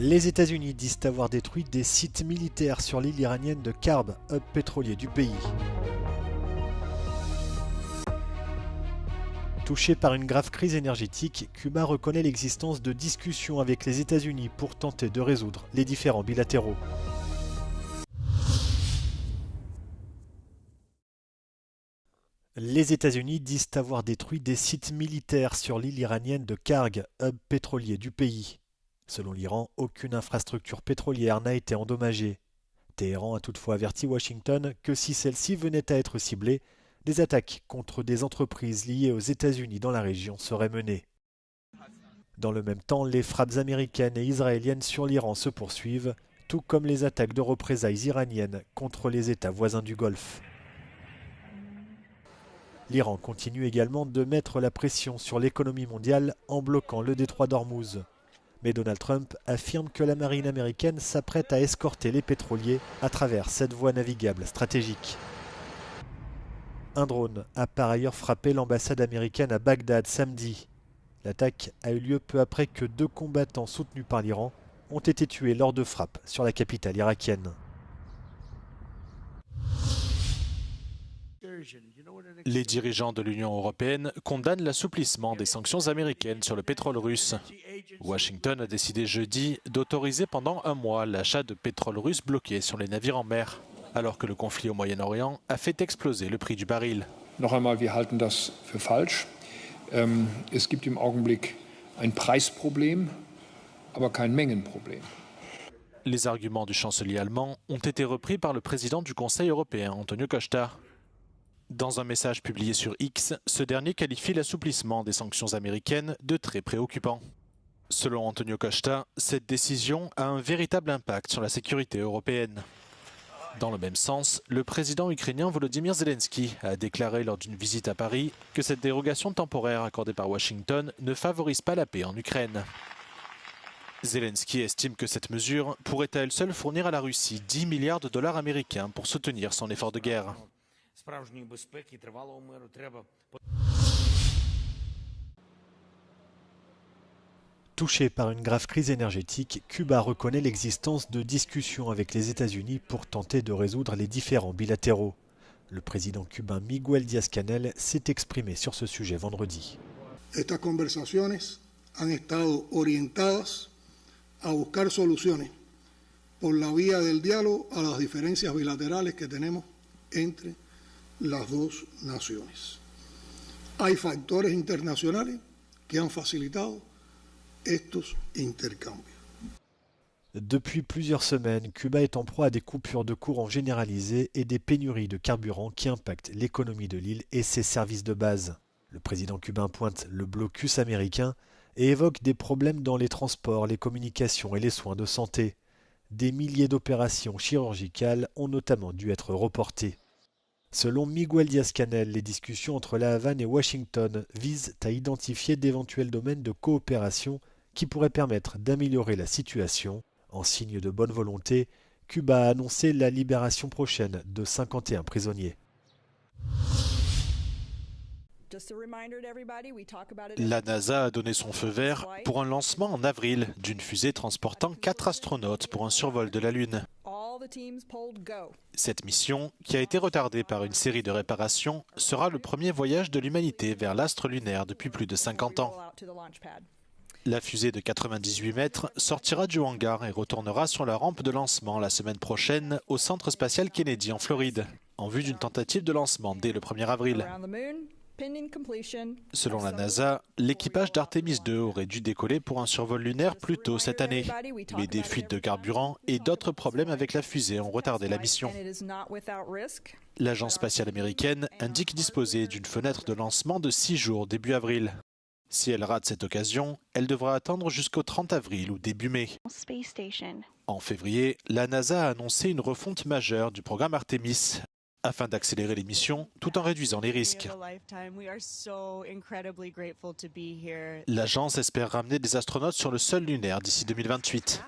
Les États-Unis disent avoir détruit des sites militaires sur l'île iranienne de Karb, hub pétrolier du pays. Touché par une grave crise énergétique, Cuba reconnaît l'existence de discussions avec les États-Unis pour tenter de résoudre les différends bilatéraux. Les États-Unis disent avoir détruit des sites militaires sur l'île iranienne de Karg, hub pétrolier du pays. Selon l'Iran, aucune infrastructure pétrolière n'a été endommagée. Téhéran a toutefois averti Washington que si celle-ci venait à être ciblée, des attaques contre des entreprises liées aux États-Unis dans la région seraient menées. Dans le même temps, les frappes américaines et israéliennes sur l'Iran se poursuivent, tout comme les attaques de représailles iraniennes contre les États voisins du Golfe. L'Iran continue également de mettre la pression sur l'économie mondiale en bloquant le détroit d'Ormuz. Mais Donald Trump affirme que la marine américaine s'apprête à escorter les pétroliers à travers cette voie navigable stratégique. Un drone a par ailleurs frappé l'ambassade américaine à Bagdad samedi. L'attaque a eu lieu peu après que 2 combattants soutenus par l'Iran ont été tués lors de frappes sur la capitale irakienne. Les dirigeants de l'Union européenne condamnent l'assouplissement des sanctions américaines sur le pétrole russe. Washington a décidé jeudi d'autoriser pendant un mois l'achat de pétrole russe bloqué sur les navires en mer, alors que le conflit au Moyen-Orient a fait exploser le prix du baril. Noch einmal, wir halten das für falsch. Es gibt im Augenblick ein Preisproblem, aber kein Mengenproblem. Les arguments du chancelier allemand ont été repris par le président du Conseil européen, Antonio Costa. Dans un message publié sur X, ce dernier qualifie l'assouplissement des sanctions américaines de très préoccupant. Selon Antonio Costa, cette décision a un véritable impact sur la sécurité européenne. Dans le même sens, le président ukrainien Volodymyr Zelensky a déclaré lors d'une visite à Paris que cette dérogation temporaire accordée par Washington ne favorise pas la paix en Ukraine. Zelensky estime que cette mesure pourrait à elle seule fournir à la Russie 10 milliards de dollars américains pour soutenir son effort de guerre. Touché par une grave crise énergétique, Cuba reconnaît l'existence de discussions avec les États-Unis pour tenter de résoudre les différends bilatéraux. Le président cubain Miguel Díaz-Canel s'est exprimé sur ce sujet vendredi. Estas conversaciones han estado orientadas a buscar soluciones por la vía del diálogo a las diferencias bilaterales que tenemos entre las dos naciones. Hay factores internacionales que han facilitado estos intercambios. Depuis plusieurs semaines, Cuba est en proie à des coupures de courant généralisées et des pénuries de carburant qui impactent l'économie de l'île et ses services de base. Le président cubain pointe le blocus américain et évoque des problèmes dans les transports, les communications et les soins de santé. Des milliers d'opérations chirurgicales ont notamment dû être reportées. Selon Miguel Díaz-Canel, les discussions entre La Havane et Washington visent à identifier d'éventuels domaines de coopération qui pourraient permettre d'améliorer la situation. En signe de bonne volonté, Cuba a annoncé la libération prochaine de 51 prisonniers. La NASA a donné son feu vert pour un lancement en avril d'une fusée transportant 4 astronautes pour un survol de la Lune. Cette mission, qui a été retardée par une série de réparations, sera le premier voyage de l'humanité vers l'astre lunaire depuis plus de 50 ans. La fusée de 98 mètres sortira du hangar et retournera sur la rampe de lancement la semaine prochaine au Centre spatial Kennedy en Floride, en vue d'une tentative de lancement dès le 1er avril. Selon la NASA, l'équipage d'Artemis 2 aurait dû décoller pour un survol lunaire plus tôt cette année. Mais des fuites de carburant et d'autres problèmes avec la fusée ont retardé la mission. L'agence spatiale américaine indique disposer d'une fenêtre de lancement de 6 jours début avril. Si elle rate cette occasion, elle devra attendre jusqu'au 30 avril ou début mai. En février, la NASA a annoncé une refonte majeure du programme Artemis, afin d'accélérer les missions tout en réduisant les risques. L'agence espère ramener des astronautes sur le sol lunaire d'ici 2028.